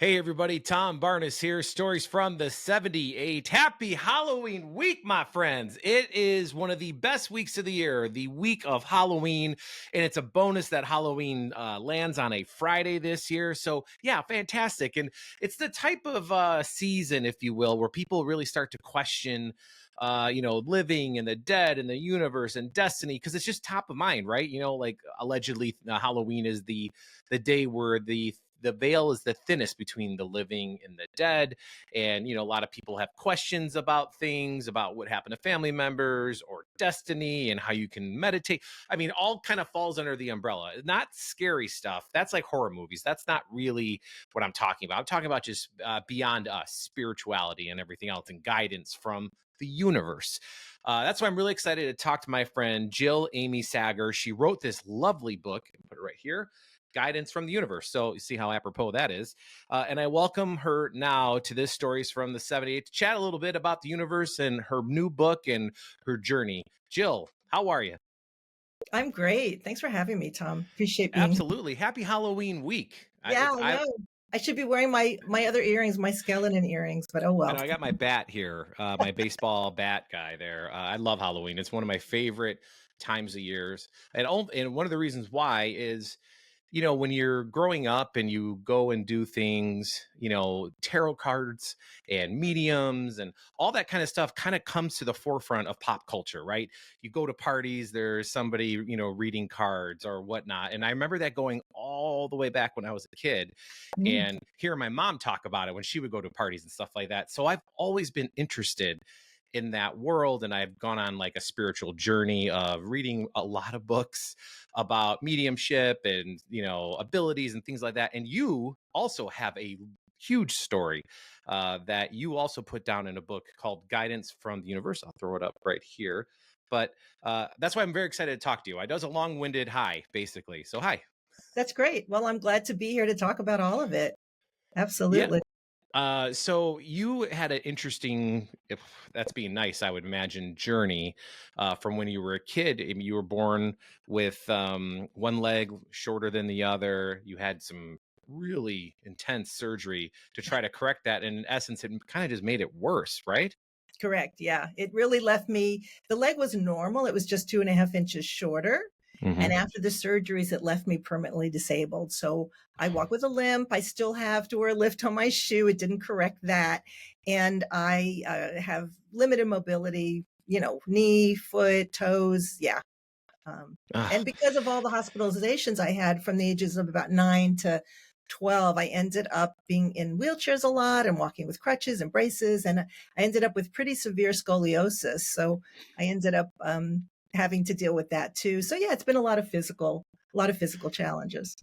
Hey everybody, Tom Barnes here. Stories from the 78. Happy Halloween week, my friends. It is one of the best weeks of the year, the week of Halloween. And it's a bonus that Halloween lands on a Friday this year. So, yeah, fantastic. And it's the type of season, if you will, where people really start to question living and the dead and the universe and destiny, because it's just top of mind, right? Like allegedly Halloween is the day where the veil is the thinnest between the living and the dead. And a lot of people have questions about things, about what happened to family members or destiny and how you can meditate. I mean, all kind of falls under the umbrella, not scary stuff. That's like horror movies. That's not really what I'm talking about. I'm talking about just beyond us, spirituality and everything else, and guidance from the universe. That's why I'm really excited to talk to my friend Jill Amy Sager. She wrote this lovely book, put it right here, Guidance from the Universe. So you see how apropos that is. And I welcome her now to this Stories from the 78 to chat a little bit about the universe and her new book and her journey. Jill, how are you? I'm great. Thanks for having me, Tom. Appreciate being here. Absolutely. Happy Halloween week. Yeah, I know. I should be wearing my other earrings, my skeleton earrings, but oh I well. know I got my bat here, my baseball bat guy there. I love Halloween. It's one of my favorite times of years. And one of the reasons why is when you're growing up and you go and do things, tarot cards and mediums and all that kind of stuff kind of comes to the forefront of pop culture, right? You go to parties, there's somebody, reading cards or whatnot. And I remember that going all the way back when I was a kid Mm, and hearing my mom talk about it when she would go to parties and stuff like that. So I've always been interested in that world, and I've gone on like a spiritual journey of reading a lot of books about mediumship and abilities and things like that. And you also have a huge story that you also put down in a book called Guidance from the Universe. I'll throw it up right here. But that's why I'm very excited to talk to you. I does a long-winded hi, basically. So hi. that's great. Well, I'm glad to be here to talk about all of it. Yeah. Absolutely. So you had an interesting, if that's being nice, I would imagine, journey from when you were a kid. I mean, you were born with one leg shorter than the other. You had some really intense surgery to try to correct that. And in essence, it kind of just made it worse, right? Correct. Yeah. It really left me, the leg was normal. It was just 2.5 inches shorter. And Hmm. after the surgeries, it left me permanently disabled. So I walk with a limp. I still have to wear a lift on my shoe. It didn't correct that. And I have limited mobility, knee, foot, toes. Yeah. Um, Ah, and because of all the hospitalizations I had from the ages of about 9 to 12, I ended up being in wheelchairs a lot and walking with crutches and braces. And I ended up with pretty severe scoliosis. So I ended up having to deal with that too. So yeah, it's been a lot of physical challenges.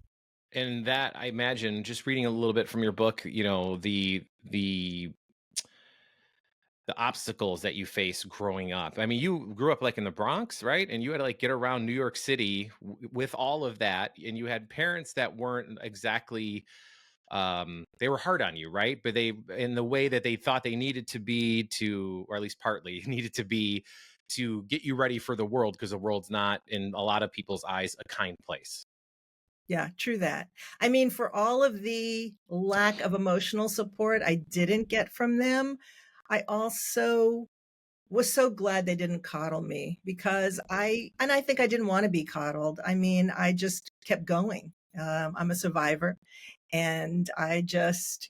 and that I imagine, just reading a little bit from your book, the obstacles that you face growing up. I mean, you grew up like in the Bronx, right? And you had to like get around New York City with all of that, and you had parents that weren't exactly they were hard on you, right? But they, in the way that they thought they needed to be, to, or at least partly needed to be, to get you ready for the world, because the world's not, in a lot of people's eyes, a kind place. Yeah, true that. I mean, for all of the lack of emotional support I didn't get from them, I also was so glad they didn't coddle me because I think I didn't want to be coddled. I mean, I just kept going. I'm a survivor and I just,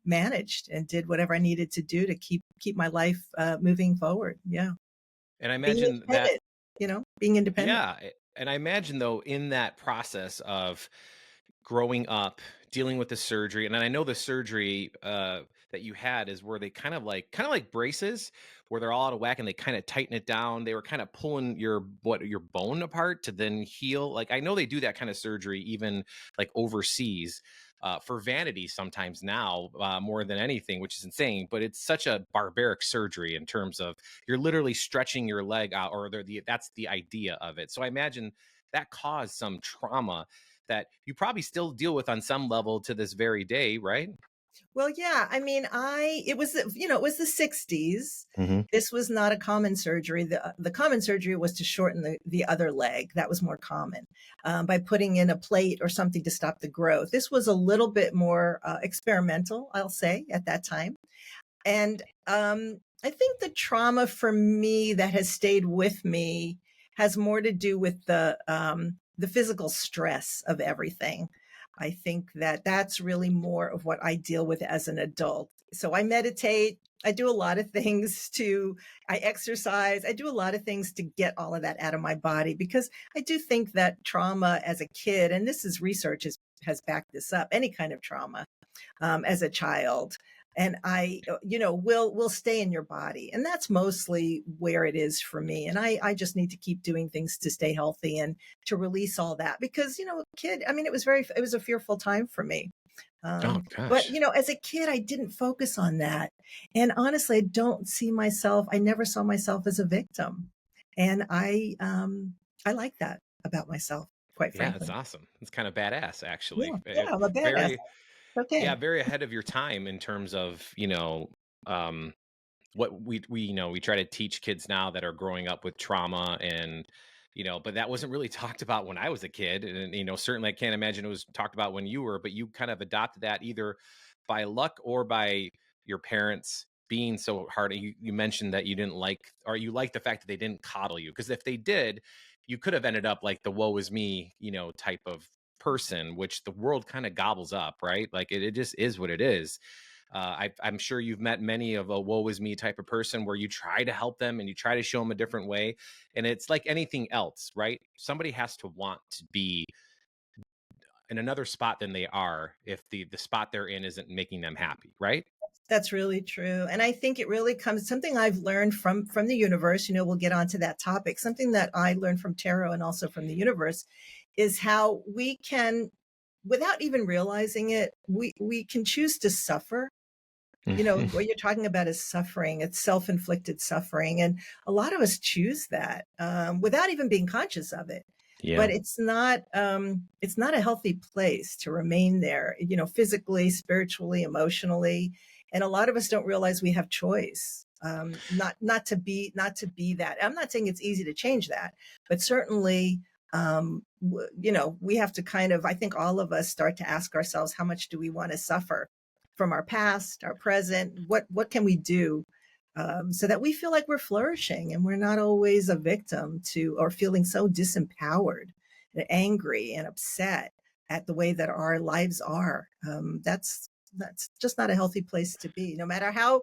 managed and did whatever I needed to do to keep my life moving forward. Yeah. And I Being imagine that, independent, being independent. yeah. And I imagine, though, in that process of growing up, dealing with the surgery, and then I know the surgery that you had is where they kind of like braces, where they're all out of whack and they kind of tighten it down. They were kind of pulling your bone apart to then heal. Like, I know they do that kind of surgery even like overseas. For vanity sometimes now, more than anything, which is insane, but it's such a barbaric surgery in terms of you're literally stretching your leg out, or that's the idea of it. So I imagine that caused some trauma that you probably still deal with on some level to this very day, right? Well, yeah, I mean, I it was the it was the '60s. Hmm. This was not a common surgery. The common surgery was to shorten the other leg. That was more common, by putting in a plate or something to stop the growth. This was a little bit more, experimental, I'll say, at that time. And, I think the trauma for me that has stayed with me has more to do with the physical stress of everything. I think that that's really more of what I deal with as an adult. So I meditate, I do a lot of things to I exercise, I do a lot of things to get all of that out of my body because I do think that trauma as a kid, and this is research has backed this up, any kind of trauma as a child. And will stay in your body. And that's mostly where it is for me. And I just need to keep doing things to stay healthy and to release all that because, kid, I mean, it was a fearful time for me. Oh But, gosh. as a kid, I didn't focus on that. And honestly, I never saw myself as a victim. And I like that about myself, quite Yeah, it's frankly. awesome. It's kind of badass, Yeah. actually. Yeah. I'm a badass. Very, yeah, Okay. very ahead of your time in terms of, um, what we try to teach kids now that are growing up with trauma and, but that wasn't really talked about when I was a kid. And, certainly I can't imagine it was talked about when you were, but you kind of adopted that either by luck or by your parents being so hard. You mentioned that you didn't like, or you like the fact that they didn't coddle you. Because if they did, you could have ended up like the woe is me, type of person, which the world kind of gobbles up, right? Like it just is what it is. I'm sure you've met many of a woe is me type of person where you try to help them and you try to show them a different way. And it's like anything else, right? Somebody has to want to be in another spot than they are if the spot they're in isn't making them happy, right? That's really true. And I think it really comes something I've learned from the universe, we'll get onto that topic. Something that I learned from tarot and also from the universe is how we can without even realizing it, we can choose to suffer. Mhm. What you're talking about is suffering. It's self-inflicted suffering, and a lot of us choose that without even being conscious of it. But Yeah. it's not a healthy place to remain there. Physically, spiritually, emotionally, and a lot of us don't realize we have choice. Not to be that. I'm not saying it's easy to change that, but certainly we have to kind of, I think all of us start to ask ourselves, how much do we want to suffer from our past, our present? What can we do so that we feel like we're flourishing and we're not always a victim to or feeling so disempowered and angry and upset at the way that our lives are. That's just not a healthy place to be, no matter how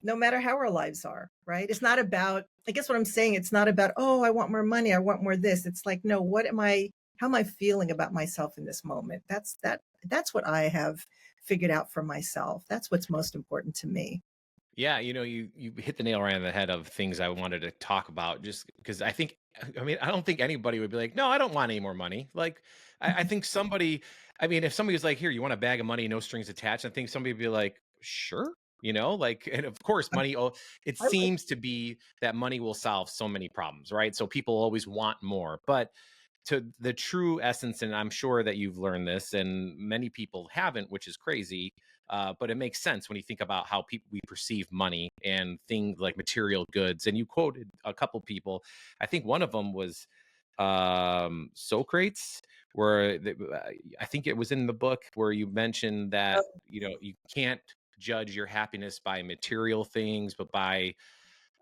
our lives are, right? It's not about, I guess what I'm saying, it's not about, oh, I want more money, I want more this. It's like, no, how am I feeling about myself in this moment? That's what I have figured out for myself. That's what's most important to me. Yeah, you hit the nail right on the head of things I wanted to talk about just because I don't think anybody would be like, no, I don't want any more money. Like, I think if somebody was like, here, you want a bag of money, no strings attached, I think somebody would be like, sure. Like, and of course, money, it I would. seems to be that money will solve so many problems, right? So people always want more. But to the true essence, and I'm sure that you've learned this, and many people haven't, which is crazy. But it makes sense when you think about how people we perceive money and things like material goods. And you quoted a couple people. I think one of them was Socrates, where I think it was in the book where you mentioned that you can't judge your happiness by material things, but by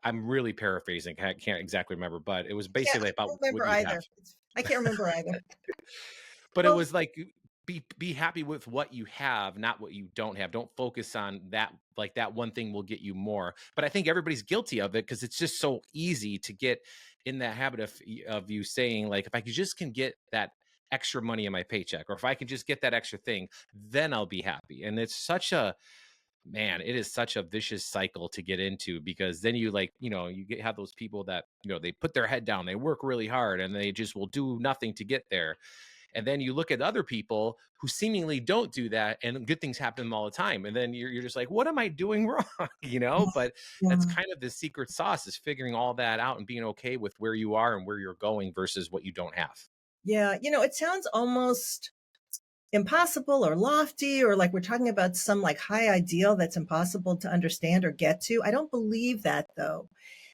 I'm really paraphrasing. I can't exactly remember, but it was Yeah, I basically about can't what remember you have. either. I can't remember either. But it Well, was like be happy with what you have, not what you don't have. Don't focus on that, like that one thing will get you more. But I think everybody's guilty of it because it's just so easy to get in that habit of you saying, like, if I could just can get that extra money in my paycheck, or if I can just get that extra thing, then I'll be happy. And it's such a man, it is such a vicious cycle to get into because then you like, have those people that, they put their head down, they work really hard and they just will do nothing to get there. And then you look at other people who seemingly don't do that and good things happen to them all the time. And then you're just like, what am I doing wrong? But that's yeah. kind of the secret sauce is figuring all that out and being okay with where you are and where you're going versus what you don't have. Yeah, it sounds almost impossible or lofty, or like we're talking about some like high ideal that's impossible to understand or get to. I don't believe that though,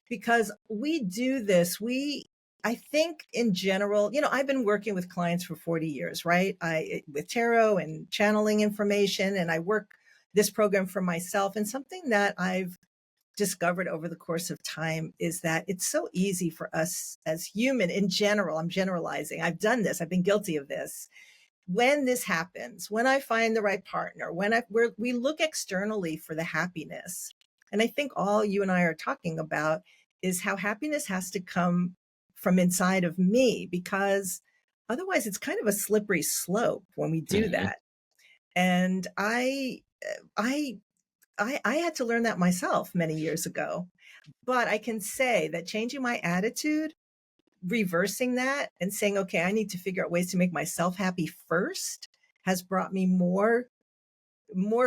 because we do this. I think in general, I've been working with clients for 40 years, right? With tarot and channeling information, and I work this program for myself. And something that I've discovered over the course of time is that it's so easy for us as human in general. I'm generalizing. I've done this. I've been guilty of this. When this happens, when I find the right partner, we look externally for the happiness. And I think all you and I are talking about is how happiness has to come from inside of me, because otherwise it's kind of a slippery slope when we do Mhm. that. And I, I had to learn that myself many years ago. But I can say that changing my attitude, reversing that and saying, okay, I need to figure out ways to make myself happy first, has brought me more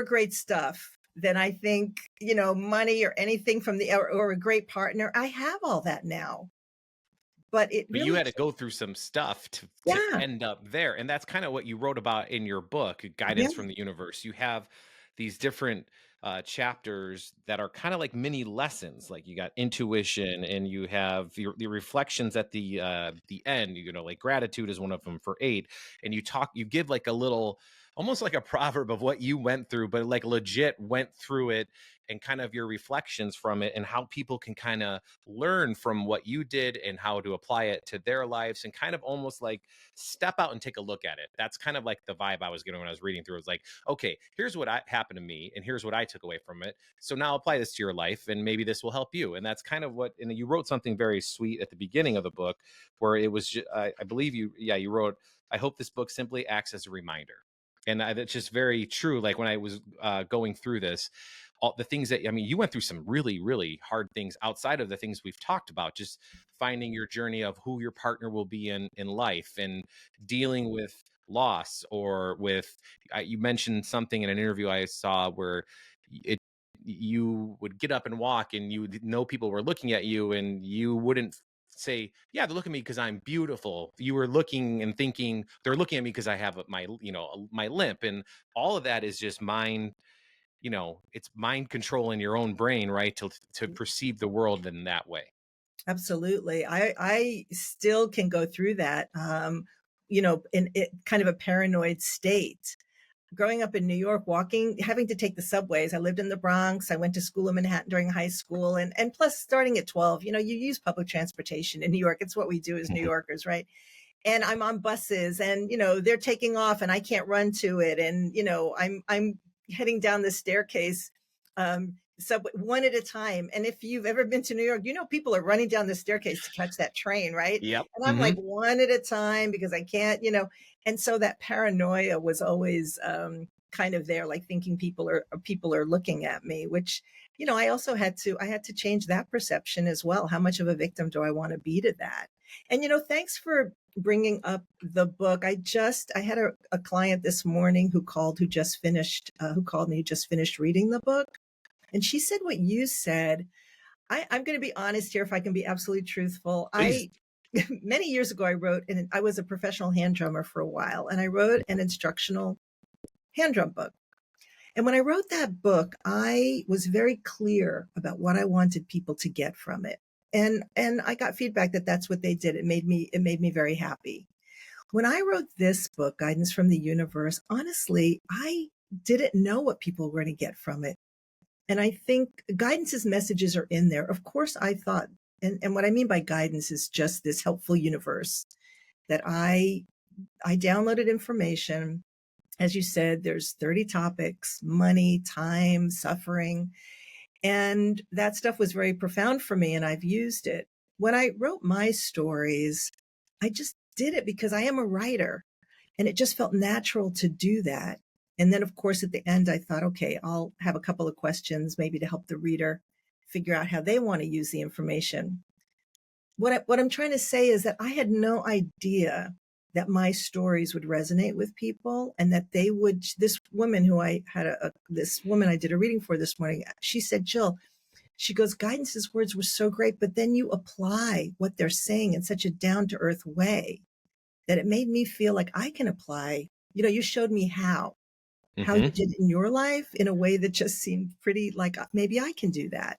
great stuff than I think, money or anything from or a great partner. I have all that now, but it But you really, had to go through some stuff to yeah, end up there, and that's kind of what you wrote about in your book, yeah, Guidance from the Universe. You have these different chapters that are kind of like mini lessons. Like you got intuition, and you have the reflections at the end. Like gratitude is one of them for 8, and you give like a little, almost like a proverb of what you went through, but like legit went through it, and kind of your reflections from it, and how people can kind of learn from what you did and how to apply it to their lives, and kind of almost like step out and take a look at it. That's kind of like the vibe I was getting when I was reading through. It was like, okay, here's what happened to me, and here's what I took away from it. So now apply this to your life, and maybe this will help you. And that's kind of what. And you wrote something very sweet at the beginning of the book, where it was, I believe you wrote, I hope this book simply acts as a reminder. And that's just very true. Like when I was going through this, all the things that, I mean, you went through some really, really hard things outside of the things we've talked about, just finding your journey of who your partner will be in life, and dealing with loss, or with, you mentioned something in an interview I saw where it, you would get up and walk, and you would know people were looking at you, and you wouldn't say, yeah, they're looking at me because I'm beautiful. You were looking and thinking, they're looking at me because I have my limp. And all of that is just mind, it's mind control in your own brain, right? To perceive the world in that way. absolutely. I still can go through that, in it kind of a paranoid state. Growing up in New York, having to take the subways. I lived in the Bronx. I went to school in Manhattan during high school. And plus starting at 12, you use public transportation in New York. It's what we do as New Mhm. Yorkers, right? And I'm on buses, and, they're taking off and I can't run to it. And, I'm heading down the staircase, one at a time. And if you've ever been to New York, people are running down the staircase to catch that train, right? Yep. And I'm Hmm. like one at a time because I can't, and so that paranoia was always kind of there, like thinking people are looking at me, which, I had to change that perception as well. How much of a victim do I want to be to that? And, thanks for bringing up the book. I had a client this morning who called me, who just finished reading the book. And she said what you said. I'm going to be honest here, if I can be absolutely truthful. Please. Many years ago, and I was a professional hand drummer for a while, and I wrote an instructional hand drum book. And when I wrote that book, I was very clear about what I wanted people to get from it. And I got feedback that that's what they did. It made me very happy. When I wrote this book, Guidance from the Universe, honestly, I didn't know what people were going to get from it. And I think guidance's messages are in there. Of course, I thought, and what I mean by guidance is just this helpful universe that I downloaded information. As you said, there's 30 topics: money, time, suffering. And that stuff was very profound for me, and I've used it. When I wrote my stories, I just did it because I am a writer, and it just felt natural to do that. And then, of course, at the end, I thought, okay, I'll have a couple of questions maybe to help the reader figure out how they want to use the information. What I'm trying to say is that I had no idea that my stories would resonate with people, and that they would. This woman who I had this woman I did a reading for this morning, she said, Jill, she goes, Guidance's words were so great, but then you apply what they're saying in such a down to earth way that it made me feel like I can apply you showed me how you Hmm. did it in your life in a way that just seemed pretty like, maybe I can do that.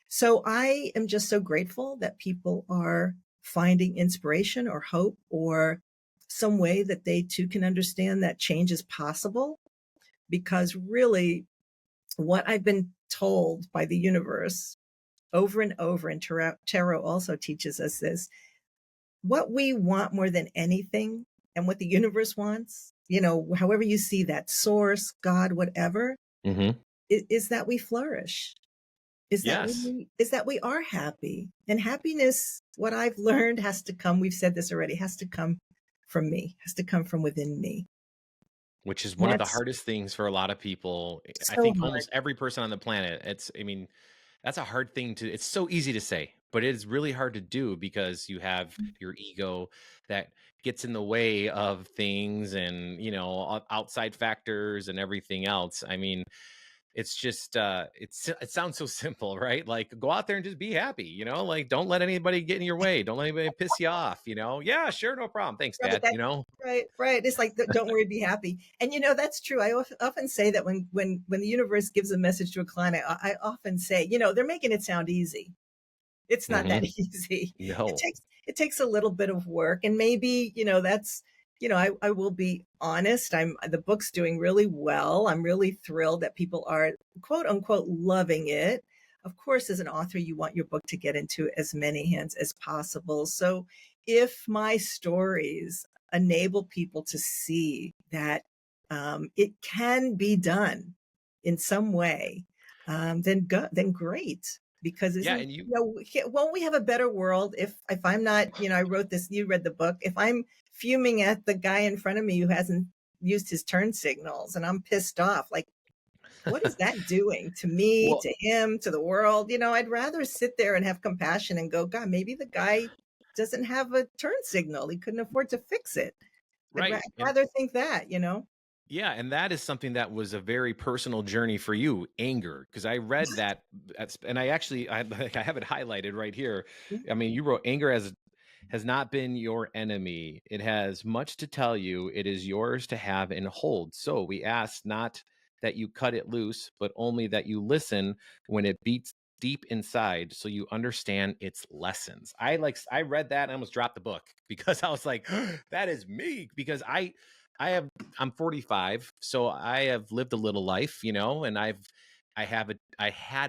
So I am just so grateful that people are finding inspiration or hope or some way that they too can understand that change is possible. Because really, what I've been told by the universe over and over, and tarot also teaches us this, what we want more than anything and what the universe wants, however you see that source, God, whatever, Hmm. is that we flourish. Yes. Is that we are happy. And happiness, what I've learned, has to come, we've said this already, has to come from me, has to come from within me. Which is And one of the that's hardest things for a lot of people. I so think hard. almost every person on the planet. I mean, that's a hard thing to it's so easy to say, but it is really hard to do because you have your ego that gets in the way of things and, outside factors and everything else. I mean, it's just it sounds so simple, right? Like go out there and just be happy, like don't let anybody get in your way. Don't let anybody piss you off, Yeah, sure, no problem. Thanks, Right, Dad, right, right. It's like, don't worry, be happy. And that's true. I often say that when the universe gives a message to a client, I often say, they're making it sound easy. It's not that Hmm. easy. It No. takes a little bit of work, and maybe, that's, I will be honest. The book's doing really well. I'm really thrilled that people are, quote unquote, loving it. Of course, as an author, you want your book to get into as many hands as possible. So if my stories enable people to see that it can be done in some way, then great. Because Yeah, isn't and you won't we have a better world if I'm not, I wrote this, you read the book, if I'm fuming at the guy in front of me who hasn't used his turn signals and I'm pissed off, like, what is that doing to me, well, to him, to the world? I'd rather sit there and have compassion and go, God, maybe the guy doesn't have a turn signal. He couldn't afford to fix it. right. I'd And rather think that. yeah, and that is something that was a very personal journey for you, anger, because I read that, and I actually, like, I have it highlighted right here. I mean, you wrote anger has not been your enemy. It has much to tell you. It is yours to have and hold. So we ask not that you cut it loose, but only that you listen when it beats deep inside so you understand its lessons. I read that and I almost dropped the book because I was like, that is me. Because I'm 45, so I have lived a little life, and I had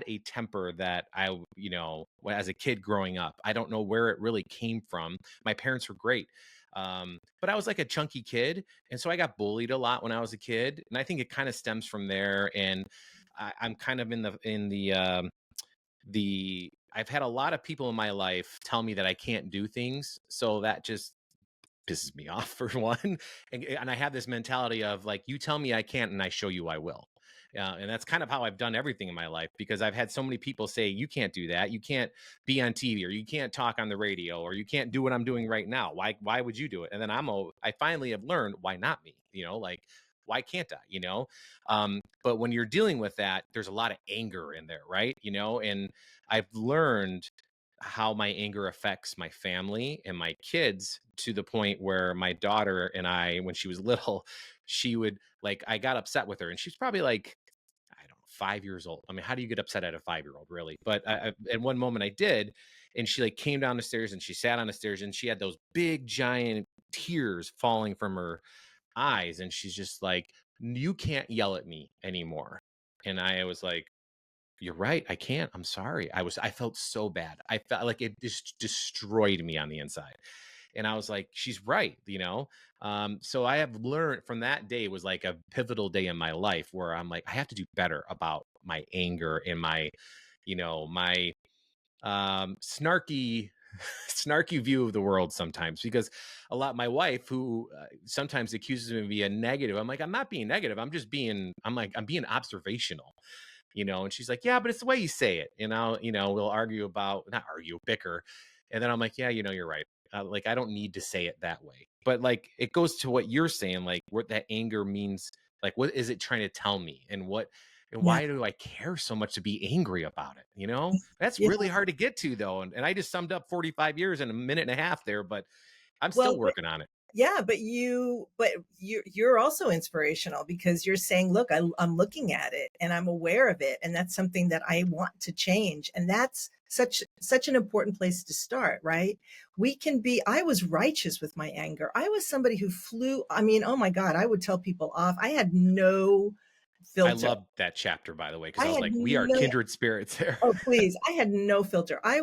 a temper that as a kid growing up. I don't know where it really came from. My parents were great. But I was like a chunky kid, and so I got bullied a lot when I was a kid, and I think it kind of stems from there. And I'm kind of in the I've had a lot of people in my life tell me that I can't do things, so that just pisses me off for one. And I have this mentality of like, you tell me I can't, and I show you I will. And that's kind of how I've done everything in my life because I've had so many people say, you can't do that. You can't be on TV or you can't talk on the radio or you can't do what I'm doing right now. Why would you do it? And then I finally have learned why not me, like, why can't I, but when you're dealing with that, there's a lot of anger in there, right? And I've learned how my anger affects my family and my kids to the point where my daughter and I, when she was little, she would like, I got upset with her and she's probably like, I don't know, 5 years old. I mean, how do you get upset at a 5-year old, really? But at one moment I did, and she like came down the stairs and she sat on the stairs and she had those big giant tears falling from her eyes, and she's just like, "You can't yell at me anymore." And I was like, you're right. I can't. I'm sorry. I felt so bad. I felt like it just destroyed me on the inside. And I was like, she's right. So I have learned from that day was like a pivotal day in my life where I'm like, I have to do better about my anger and my snarky snarky view of the world sometimes because my wife who sometimes accuses me of being negative. I'm like, I'm not being negative. I'm being observational, and she's like, yeah, but it's the way you say it. We'll argue about, not argue, bicker. And then I'm like, yeah, you're right. Like, I don't need to say it that way. But like, it goes to what you're saying, like what that anger means. Like, what is it trying to tell me? And Yeah. why do I care so much to be angry about it? That's Yeah. really hard to get to though. And I just summed up 45 years in a minute and a half there, but I'm Well, still working on it. Yeah, but you're also inspirational because you're saying, "Look, I'm looking at it and I'm aware of it, and that's something that I want to change." And that's such an important place to start, right? We can be I was righteous with my anger. I was somebody who flew I mean, oh my God, I would tell people off. I had no I filter. love that chapter, by the way, because I I was had like, we are no kindred spirits there. Oh, please. I had no filter. I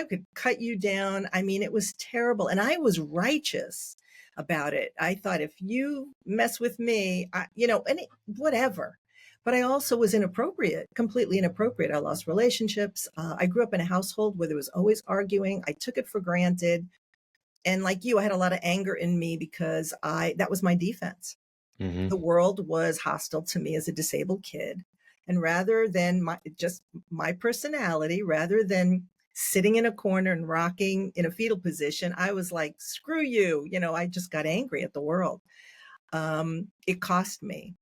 could cut you down. I mean, it was terrible. And I was righteous about it. I thought if you mess with me, whatever. But I also was inappropriate, completely inappropriate. I lost relationships. I grew up in a household where there was always arguing. I took it for granted. And like you, I had a lot of anger in me because that was my defense. Hmm. The world was hostile to me as a disabled kid. And rather than my personality, rather than sitting in a corner and rocking in a fetal position, I was like, screw you. I just got angry at the world. It cost me.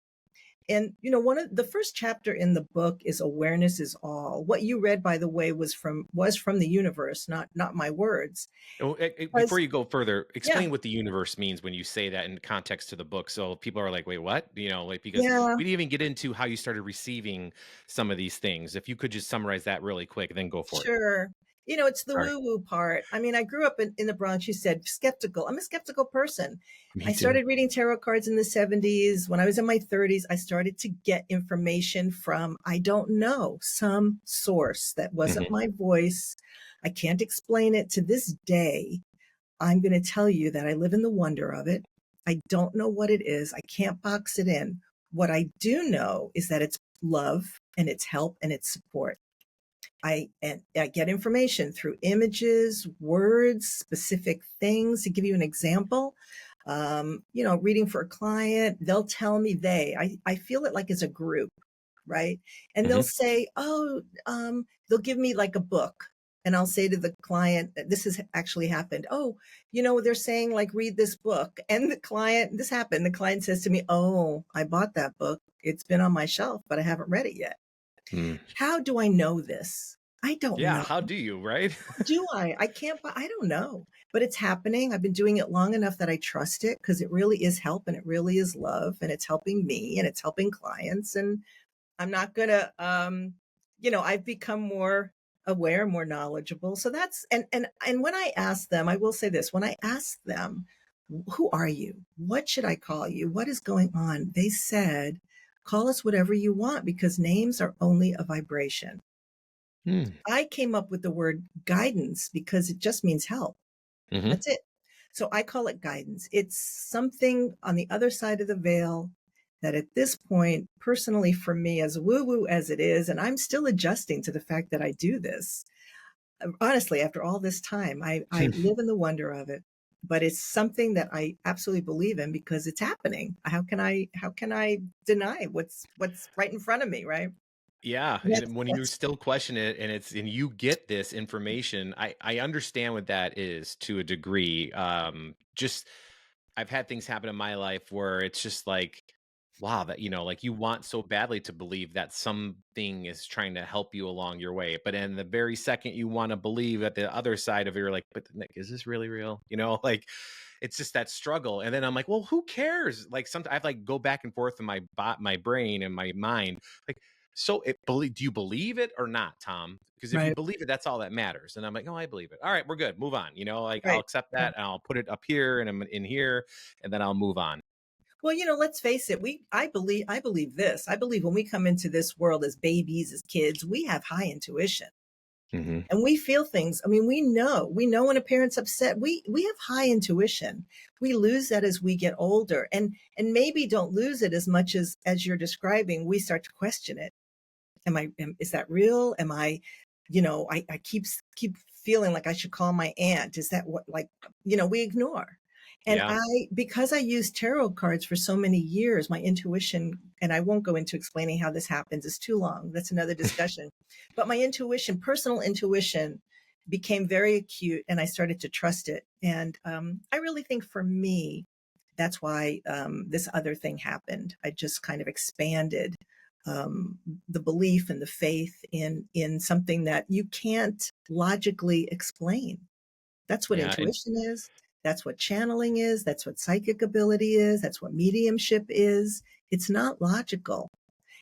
And, one of the first chapter in the book is awareness is all. What you read, by the way, was from the universe, not my words. Oh, before Was you go further, Yeah, explain what the universe means when you say that in context to the book. So people are like, wait, what? Like, because yeah. we didn't even get into how you started receiving some of these things. If you could just summarize that really quick, then go for it. Sure. It's the Sorry. woo-woo part. I mean, I grew up in the Bronx. You said skeptical. I'm a skeptical person. Me I too. started reading tarot cards in the 70s. When I was in my 30s, I started to get information from, I don't know, some source that wasn't Hmm. my voice. I can't explain it to this day. I'm going to tell you that I live in the wonder of it. I don't know what it is. I can't box it in. What I do know is that it's love and it's help and it's support. I get information through images, words, specific things. To give you an example, reading for a client, they'll tell me I feel it like as a group, right? And they'll Hmm. say, oh, they'll give me like a book. And I'll say to the client, this has actually happened. Oh, they're saying like, read this book. And this happened. The client says to me, oh, I bought that book. It's been on my shelf, but I haven't read it yet. Mm. How do I know this? I don't Yeah. know. How do you, right? Do I? I can't, I don't know, but it's happening. I've been doing it long enough that I trust it because it really is help and it really is love and it's helping me and it's helping clients. And I'm not going to, I've become more aware, more knowledgeable. So and when I ask them, I will say this, when I ask them, who are you? What should I call you? What is going on? They said, call us whatever you want because names are only a vibration. Mm. I came up with the word guidance because it just means help. Hmm. That's it. So I call it guidance. It's something on the other side of the veil that at this point, personally for me, as woo woo as it is, and I'm still adjusting to the fact that I do this. Honestly, after all this time, I live in the wonder of it. But it's something that I absolutely believe in because it's happening. How can I deny what's right in front of me, right? Yeah, That's and when you that's still question it and you get this information, I understand what that is to a degree. Just I've had things happen in my life where it's just like, wow, that like you want so badly to believe that something is trying to help you along your way, but in the very second you want to believe at the other side of it, you're like, but Nick, is this really real? Like it's just that struggle. And then I'm like, well, who cares? Like sometimes I like go back and forth in my brain and my mind, like. So do you believe it or not, Tom? Because if you right, believe it, that's all that matters. And I'm like, oh, I believe it. All right, we're good. Move on. Like I'll right. accept Yeah. that and I'll put it up here and I'm in here and then I'll move on. Well, let's face it, I believe this. I believe when we come into this world as babies, as kids, we have high intuition Hmm. and we feel things. I mean, we know when a parent's upset. We have high intuition. We lose that as we get older and maybe don't lose it as much as you're describing. We start to question it. Is that real? Am I, I keep feeling like I should call my aunt. Is that what, like, we ignore. And Yeah. because I used tarot cards for so many years, my intuition, and I won't go into explaining how this happens, it's too long. That's another discussion. But my intuition, personal intuition, became very acute and I started to trust it. And I really think for me, that's why this other thing happened. I just kind of expanded um, the belief and the faith in something that you can't logically explain. That's what Yeah. And intuition is. That's what channeling is. That's what psychic ability is. That's what mediumship is. It's not logical.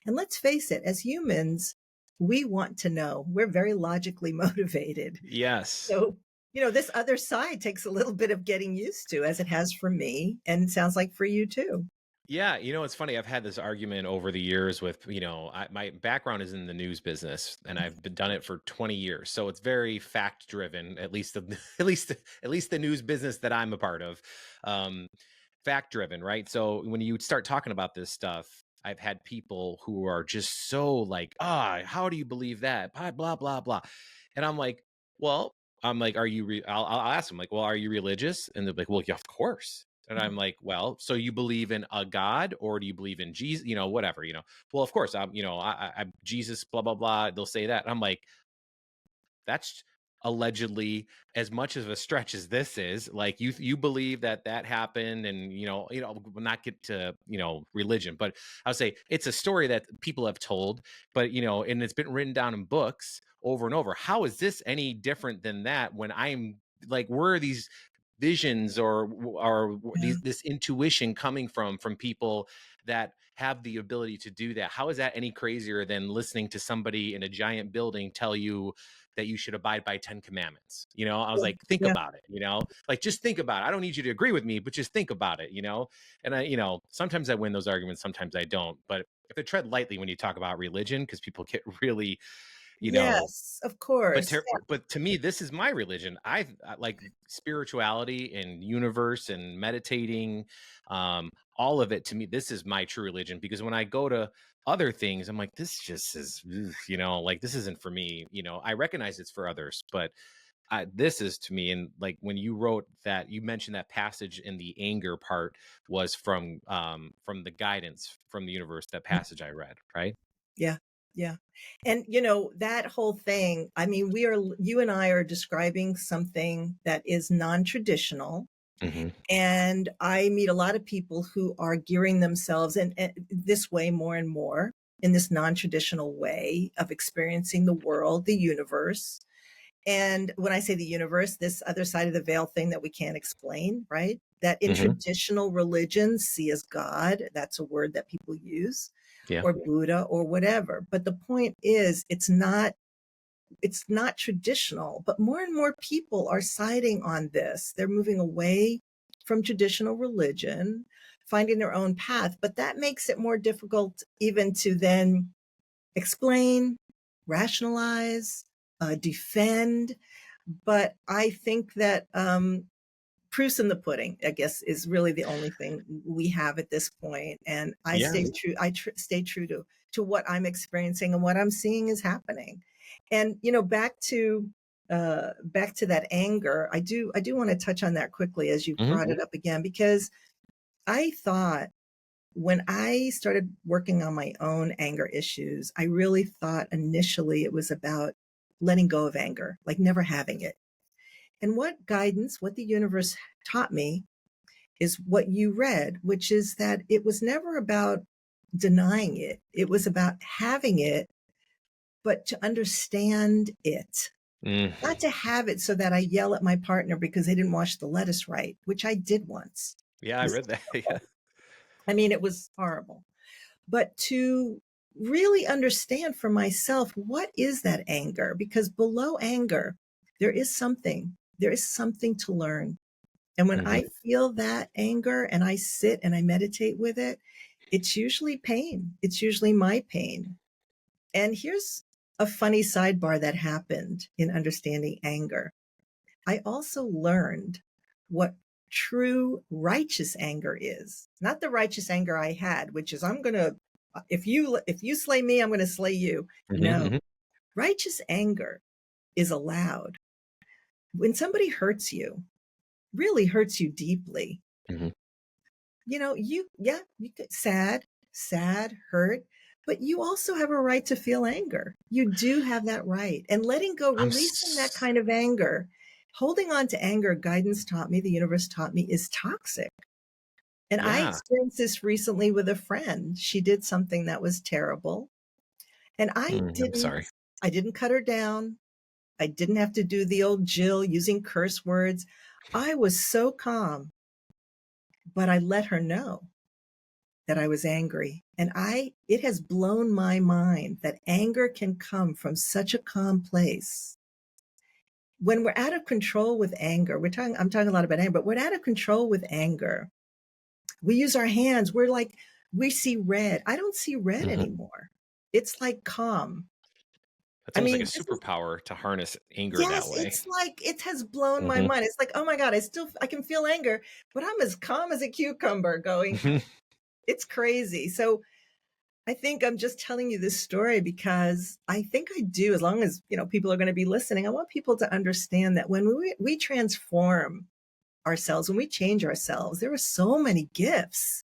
And let's face it, as humans, we want to know. We're very logically motivated. Yes. So, this other side takes a little bit of getting used to, as it has for me, and sounds like for you too. Yeah, it's funny. I've had this argument over the years with, my background is in the news business, and I've been done it for 20 years. So it's very fact driven, at least at least the news business that I'm a part of. Um, Fact driven, right? So when you start talking about this stuff, I've had people who are just so like, how do you believe that? Blah blah blah blah. And well, I'm like, are you? I'll ask them like, well, are you religious? And they're like, well, yeah, of course. And I'm like, well, so you believe in a God, or do you believe in Jesus? Whatever. Well, of course, I'm Jesus. Blah blah blah. They'll say that. And I'm like, that's allegedly as much of a stretch as this is. Like, you believe that happened, and we'll not get to religion, but I'll say it's a story that people have told, but and it's been written down in books over and over. How is this any different than that, when I'm like, where are these visions, or Yeah. this intuition coming from people that have the ability to do that? How is that any crazier than listening to somebody in a giant building tell you that you should abide by 10 commandments? I was like, think Yeah. about it, like, just think about it. I don't need you to agree with me, but just think about it, and sometimes I win those arguments, sometimes I don't. But if I tread lightly when you talk about religion, because people get really, you know, Yes, of course. but to me, this is my religion. I like spirituality and universe and meditating, all of it. To me, this is my true religion, because when I go to other things, I'm like, this just is, ugh, like, this isn't for me. I recognize it's for others, but this is to me. And like, when you wrote that, you mentioned that passage in the anger part was from the guidance from the universe. That Yeah. passage I read, right? Yeah. Yeah. And that whole thing, I mean, you and I are describing something that is non-traditional. Hmm. And I meet a lot of people who are gearing themselves and this way more and more, in this non-traditional way of experiencing the world, the universe. And when I say the universe, this other side of the veil thing that we can't explain, right? That in Hmm. traditional religions see as God. That's a word that people use, Yeah. or Buddha, or whatever. But the point is, it's not traditional, but more and more people are siding on this. They're moving away from traditional religion, finding their own path. But that makes it more difficult even to then explain, rationalize, defend. But I think that proofs in the pudding, I guess, is really the only thing we have at this point. And I Yeah. stay true. Stay true to what I'm experiencing and what I'm seeing is happening. And back to that anger. I do want to touch on that quickly, as you Hmm. brought it up again, because I thought, when I started working on my own anger issues, I really thought initially it was about letting go of anger, like never having it. And what the universe taught me is what you read, which is that it was never about denying it. It was about having it, but to understand it, Mm. not to have it so that I yell at my partner because they didn't wash the lettuce right, which I did once. Yeah, It I was read that. Yeah. terrible. I mean, it was horrible. But to really understand for myself, what is that anger? Because below anger, there is something to learn. And when Hmm. I feel that anger and I sit and I meditate with it, it's usually pain. It's usually my pain. And here's a funny sidebar that happened in understanding anger. I also learned what true righteous anger is. Not the righteous anger I had, which is, I'm going to, if you slay me, I'm going to slay you. Hmm. No, Hmm. righteous anger is allowed. When somebody hurts you, really hurts you deeply, Hmm. you get sad, hurt, but you also have a right to feel anger. You do have that right. And letting go, I'm releasing that s- kind of anger, holding on to anger, guidance taught me, the universe taught me, is toxic. And I yeah. experienced this recently with a friend. She did something that was terrible. And I Mm, I'm didn't sorry. I didn't cut her down. I didn't have to do the old Jill using curse words. I was so calm, but I let her know that I was angry. And it has blown my mind that anger can come from such a calm place. When we're out of control with anger, I'm talking a lot about anger, but we're out of control with anger. We use our hands. We see red. I don't see red Mhm. anymore. It's like calm. That's I almost like a mean, this is, superpower to harness anger that yes, way. it's like it has blown my Mhm. mind. It's like, oh my God, I can feel anger, but I'm as calm as a cucumber going, Mhm. it's crazy. So I think I'm just telling you this story because I think I do, as long as, people are going to be listening, I want people to understand that when we transform ourselves, when we change ourselves, there are so many gifts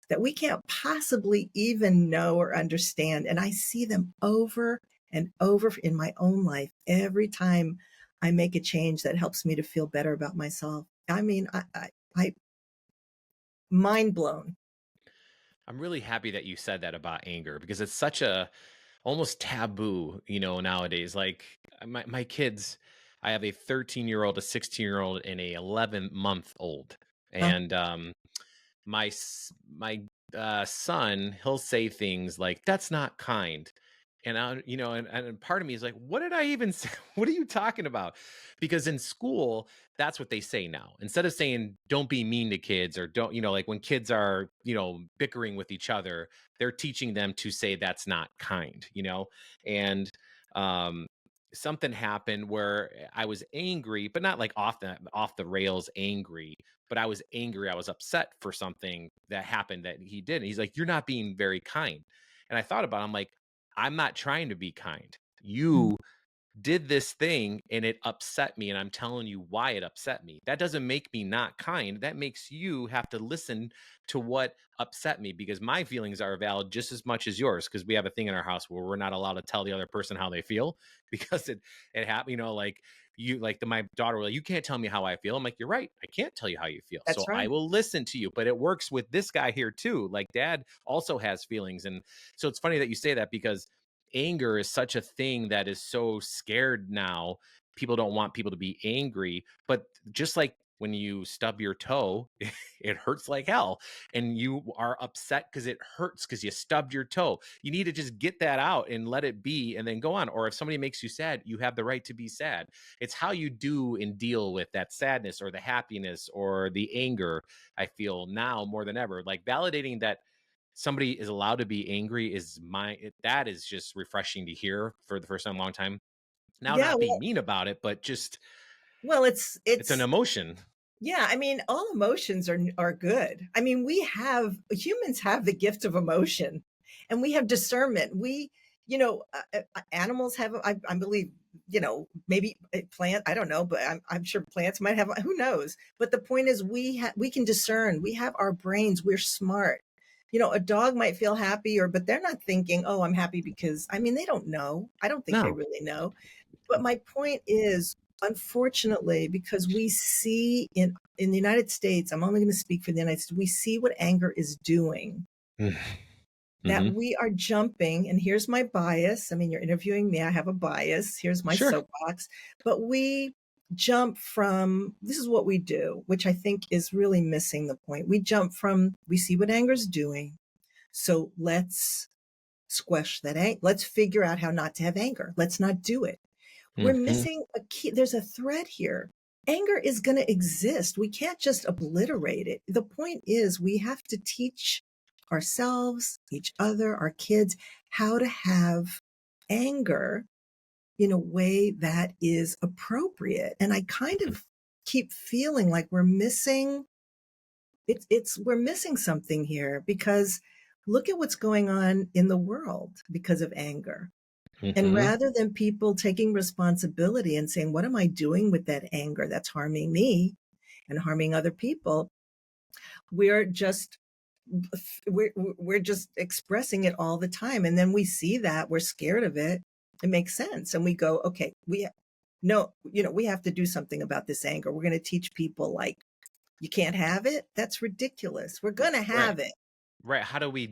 that we can't possibly even know or understand. And I see them over and over in my own life every time I make a change that helps me to feel better about myself. I mean, I mind blown. I'm really happy that you said that about anger because it's such a almost taboo, nowadays. Like my kids, I have a 13-year-old, a 16-year-old, and a 11-month-old. Uh, And my son, he'll say things like, "That's not kind." And part of me is like, what did I even say? What are you talking about? Because in school, that's what they say now. Instead of saying, don't be mean to kids, or don't, like when kids are, bickering with each other, they're teaching them to say that's not kind. And um, something happened where I was angry, but not like off the rails angry, but I was angry. I was upset for something that happened that he did. And he's like, "You're not being very kind." And I thought about it, I'm like, I'm not trying to be kind. mm, You did this thing and it upset me, and I'm telling you why it upset me. That doesn't make me not kind. That makes you have to listen to what upset me, because my feelings are valid just as much as yours, because we have a thing in our house where we're not allowed to tell the other person how they feel because it happened, like my daughter will, you can't tell me how I feel. I'm like, you're right. I can't tell you how you feel. that's So I right. will listen to you. But it works with this guy here too. Like dad also has feelings. And so it's funny that you say that, because anger is such a thing that is so scared now. People don't want people to be angry, but just like when you stub your toe, it hurts like hell, and you are upset because it hurts because you stubbed your toe. You need to just get that out and let it be, and then go on. Or if somebody makes you sad, you have the right to be sad. It's how you do and deal with that sadness or the happiness or the anger. I feel now more than ever, like validating that somebody is allowed to be angry that is just refreshing to hear for the first time in a long time. Now, Yeah. not being mean about it, but just Well, it's an it's emotion. yeah, I mean, all emotions are good. I mean, humans have the gift of emotion, and we have discernment. Animals have, I believe, maybe a plant. I don't know, but I'm sure plants might have. Who knows? But the point is, we can discern. We have our brains. We're smart. A dog might feel happy, but they're not thinking, "Oh, I'm happy because." I mean, they don't know. I don't think they No. really know. But my point is, unfortunately, because we see in the United States, I'm only going to speak for the United States, we see what anger is doing, that Mm-hmm. we are jumping, and here's my bias. I mean, you're interviewing me, I have a bias. Here's my Sure. soapbox. But we jump from, this is what we do, which I think is really missing the point. We see what anger is doing. So let's squash that. Let's figure out how not to have anger. Let's not do it. We're Hmm. missing a key. There's a thread here. Anger is going to exist. We can't just obliterate it. The point is, we have to teach ourselves, each other, our kids, how to have anger in a way that is appropriate. And I kind of keep feeling like we're missing something here, because look at what's going on in the world because of anger. And Hmm. rather than people taking responsibility and saying, what am I doing with that anger that's harming me and harming other people? We're just we're just expressing it all the time. And then we see that we're scared of it. It makes sense. And we go, okay, no, we have to do something about this anger. We're going to teach people, like, you can't have it. That's ridiculous. We're going to Right. have it. Right,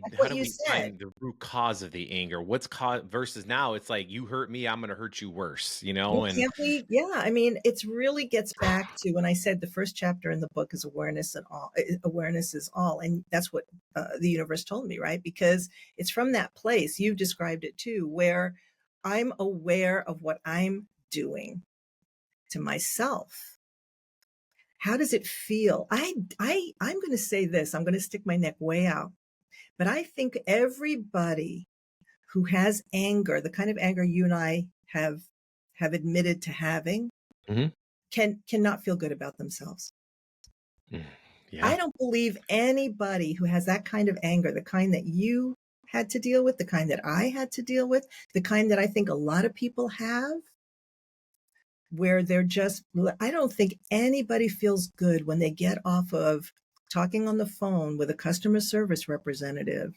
Like how what do you we said. find the root cause of the anger? What's cause versus now it's like, "You hurt me, I'm gonna hurt you worse," you Well, know, and can't we yeah, I mean, it's really gets back to when I said the first chapter in the book is awareness and all awareness is all, and that's what, the universe told me, right? Because it's from that place, you've described it too, where I'm aware of what I'm doing to myself. How does it feel? I'm gonna say this, I'm gonna stick my neck way out, but I think everybody who has anger, the kind of anger you and I have admitted to having, Mhm. cannot feel good about themselves. Mm, I yeah. don't believe anybody who has that kind of anger, the kind that you had to deal with, the kind that I had to deal with, the kind that I think a lot of people have, where they're just I don't think anybody feels good when they get off of talking on the phone with a customer service representative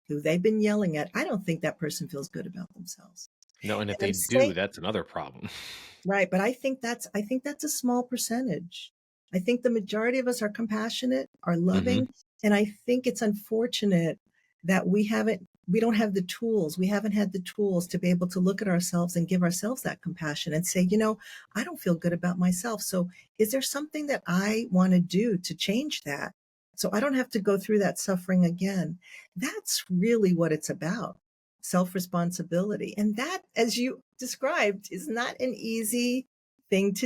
who they've been yelling at. I don't think that person feels good about themselves. No, and if And they I'm do, saying that's another problem. right, but I think that's a small percentage. I think the majority of us are compassionate, are Mhm. loving, and I think it's unfortunate that we don't have the tools. We haven't had the tools to be able to look at ourselves and give ourselves that compassion and say, I don't feel good about myself. So is there something that I want to do to change that? So I don't have to go through that suffering again. That's really what it's about, self responsibility. And that, as you described, is not an easy thing to